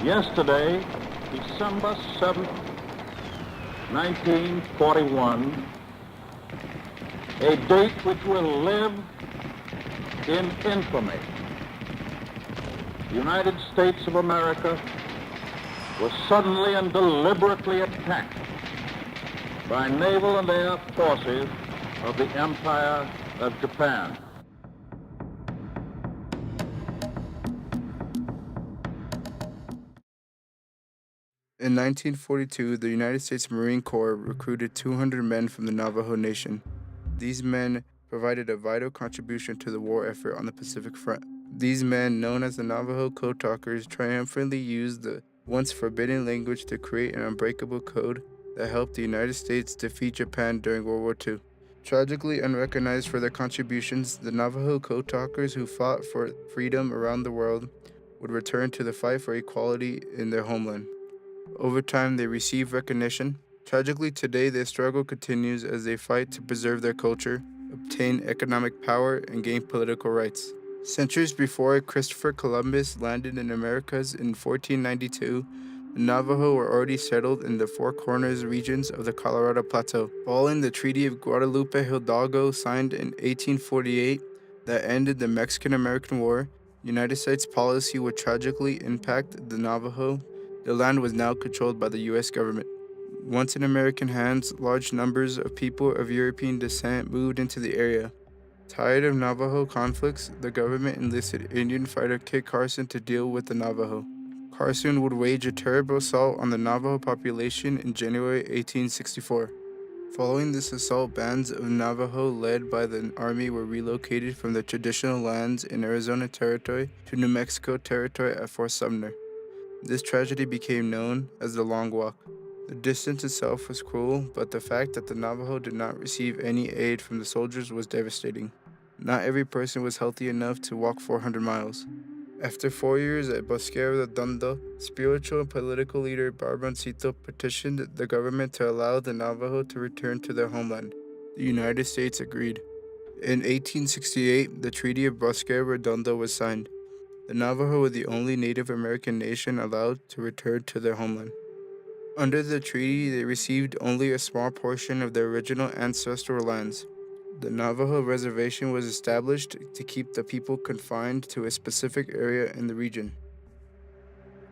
Yesterday, December 7th, 1941, a date which will live in infamy. The United States of America was suddenly and deliberately attacked by naval and air forces of the Empire of Japan. In 1942, the United States Marine Corps recruited 200 men from the Navajo Nation. These men provided a vital contribution to the war effort on the Pacific Front. These men, known as the Navajo Code Talkers, triumphantly used the once forbidden language to create an unbreakable code that helped the United States defeat Japan during World War II. Tragically unrecognized for their contributions, the Navajo Code Talkers who fought for freedom around the world would return to the fight for equality in their homeland. Over time, they received recognition. Tragically, today, their struggle continues as they fight to preserve their culture, obtain economic power, and gain political rights. Centuries before Christopher Columbus landed in Americas in 1492, the Navajo were already settled in the Four Corners regions of the Colorado Plateau. Following the Treaty of Guadalupe Hidalgo signed in 1848 that ended the Mexican-American War, United States policy would tragically impact the Navajo. The land was now controlled by the U.S. government. Once in American hands, large numbers of people of European descent moved into the area. Tired of Navajo conflicts, the government enlisted Indian fighter Kit Carson to deal with the Navajo. Carson would wage a terrible assault on the Navajo population in January 1864. Following this assault, bands of Navajo led by the Army were relocated from the traditional lands in Arizona Territory to New Mexico Territory at Fort Sumner. This tragedy became known as the Long Walk. The distance itself was cruel, but the fact that the Navajo did not receive any aid from the soldiers was devastating. Not every person was healthy enough to walk 400 miles. After 4 years at Bosquera Redondo, spiritual and political leader Barboncito petitioned the government to allow the Navajo to return to their homeland. The United States agreed. In 1868, the Treaty of Bosquera Redondo was signed. The Navajo were the only Native American nation allowed to return to their homeland. Under the treaty, they received only a small portion of their original ancestral lands. The Navajo Reservation was established to keep the people confined to a specific area in the region.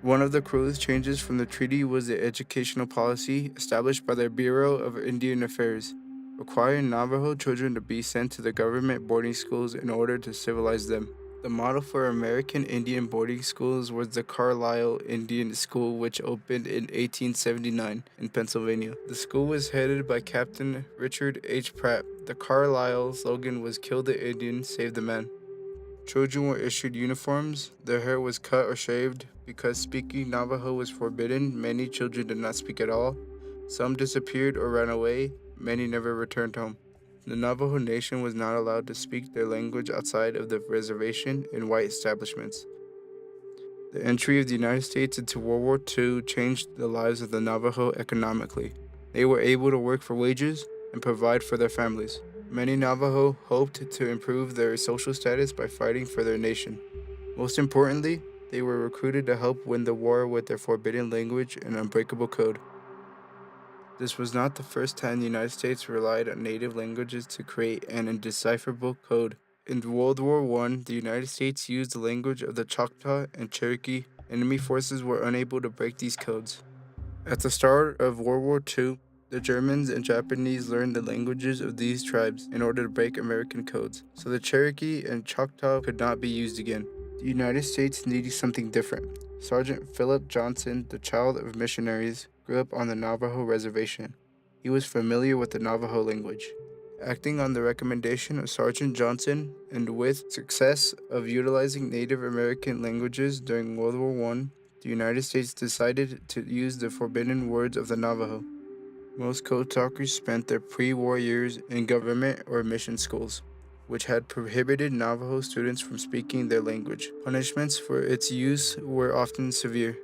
One of the cruelest changes from the treaty was the educational policy established by the Bureau of Indian Affairs, requiring Navajo children to be sent to the government boarding schools in order to civilize them. The model for American Indian boarding schools was the Carlisle Indian School, which opened in 1879 in Pennsylvania. The school was headed by Captain Richard H. Pratt. The Carlisle slogan was "Kill the Indian, save the man." Children were issued uniforms. Their hair was cut or shaved. Because speaking Navajo was forbidden, many children did not speak at all. Some disappeared or ran away. Many never returned home. The Navajo Nation was not allowed to speak their language outside of the reservation in white establishments. The entry of the United States into World War II changed the lives of the Navajo economically. They were able to work for wages and provide for their families. Many Navajo hoped to improve their social status by fighting for their nation. Most importantly, they were recruited to help win the war with their forbidden language and unbreakable code. This was not the first time the United States relied on native languages to create an indecipherable code. In World War I, the United States used the language of the Choctaw and Cherokee. Enemy forces were unable to break these codes. At the start of World War II, the Germans and Japanese learned the languages of these tribes in order to break American codes, so the Cherokee and Choctaw could not be used again. The United States needed something different. Sergeant Philip Johnson, the child of missionaries, grew up on the Navajo reservation. He was familiar with the Navajo language. Acting on the recommendation of Sergeant Johnson and with success of utilizing Native American languages during World War I, the United States decided to use the forbidden words of the Navajo. Most code talkers spent their pre-war years in government or mission schools, which had prohibited Navajo students from speaking their language. Punishments for its use were often severe.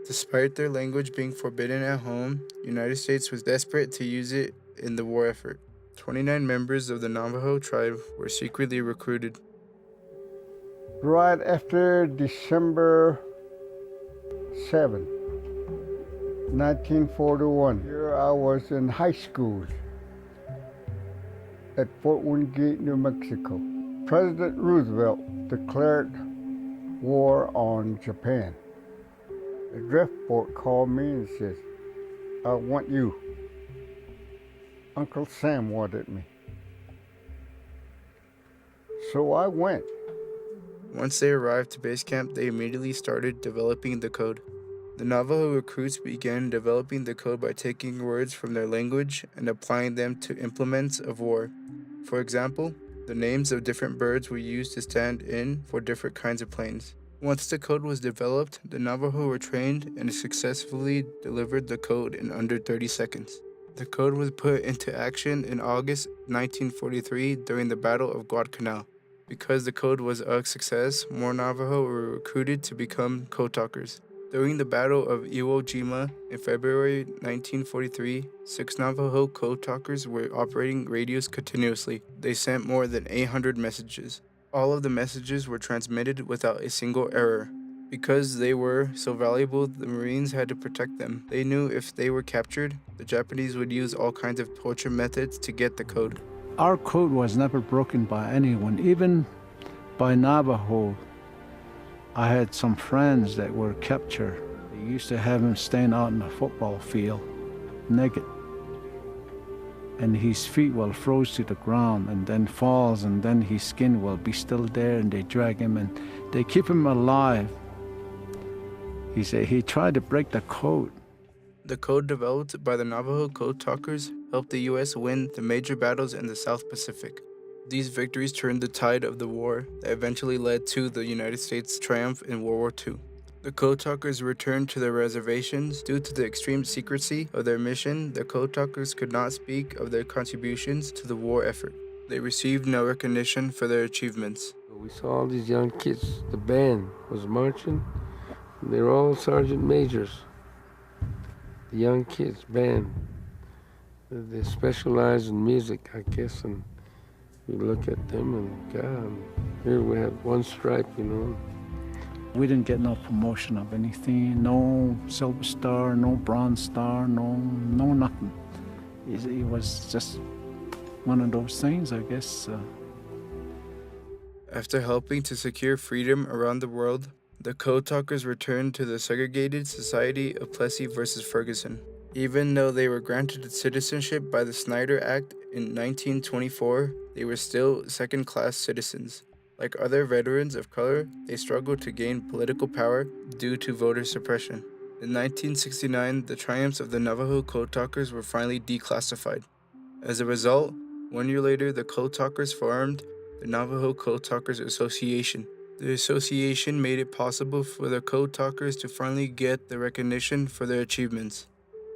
Despite their language being forbidden at home, the United States was desperate to use it in the war effort. 29 members of the Navajo tribe were secretly recruited. Right after December 7, 1941. Here I was in high school at Fort Wingate, New Mexico. President Roosevelt declared war on Japan. The draft board called me and says, "I want you." Uncle Sam wanted me. So I went. Once they arrived to base camp, they immediately started developing the code. The Navajo recruits began developing the code by taking words from their language and applying them to implements of war. For example, the names of different birds were used to stand in for different kinds of planes. Once the code was developed, the Navajo were trained and successfully delivered the code in under 30 seconds. The code was put into action in August 1943 during the Battle of Guadalcanal. Because the code was a success, more Navajo were recruited to become code talkers. During the Battle of Iwo Jima in February 1943, 6 Navajo code talkers were operating radios continuously. They sent more than 800 messages. All of the messages were transmitted without a single error. Because they were so valuable, the Marines had to protect them. They knew if they were captured, the Japanese would use all kinds of torture methods to get the code. Our code was never broken by anyone, even by Navajo. I had some friends that were captured. They used to have him stand out in the football field, naked. And his feet will froze to the ground and then falls, and then his skin will be still there, and they drag him and they keep him alive. He said he tried to break the code. The code developed by the Navajo code talkers helped the U.S. win the major battles in the South Pacific. These victories turned the tide of the war that eventually led to the United States' triumph in World War II. The code talkers returned to their reservations. Due to the extreme secrecy of their mission, the code talkers could not speak of their contributions to the war effort. They received no recognition for their achievements. We saw all these young kids. The band was marching. They were all sergeant majors. The young kids band. They specialize in music, I guess, and you look at them and God, here we have one stripe, you know. We didn't get no promotion of anything, no silver star, no bronze star, no nothing. It was just one of those things, I guess. After helping to secure freedom around the world, the code talkers returned to the segregated society of Plessy versus Ferguson. Even though they were granted citizenship by the Snyder Act in 1924, they were still second-class citizens. Like other veterans of color, they struggled to gain political power due to voter suppression. In 1969, the triumphs of the Navajo code talkers were finally declassified. As a result, 1 year later, the code talkers formed the Navajo Code Talkers Association. The association made it possible for the code talkers to finally get the recognition for their achievements.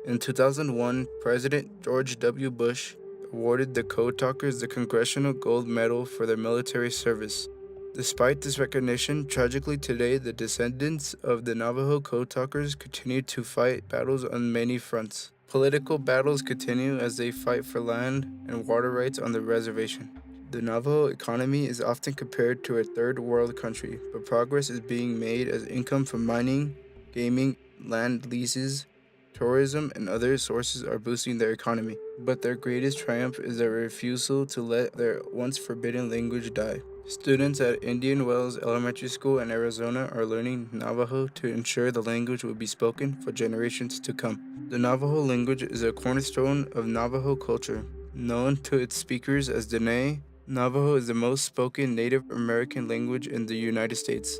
In 2001, President George W. Bush awarded the code talkers the Congressional Gold Medal for their military service. Despite this recognition, tragically today, the descendants of the Navajo code talkers continue to fight battles on many fronts. Political battles continue as they fight for land and water rights on the reservation. The Navajo economy is often compared to a third world country, but progress is being made as income from mining, gaming, land leases, tourism, and other sources are boosting their economy. But their greatest triumph is their refusal to let their once forbidden language die. Students at Indian Wells Elementary School in Arizona are learning Navajo to ensure the language will be spoken for generations to come. The Navajo language is a cornerstone of Navajo culture. Known to its speakers as Dene, Navajo is the most spoken Native American language in the United States.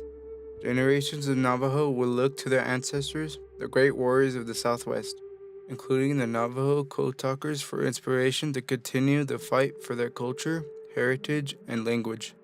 Generations of Navajo will look to their ancestors, the great warriors of the Southwest, including the Navajo code talkers, for inspiration to continue the fight for their culture, heritage, and language.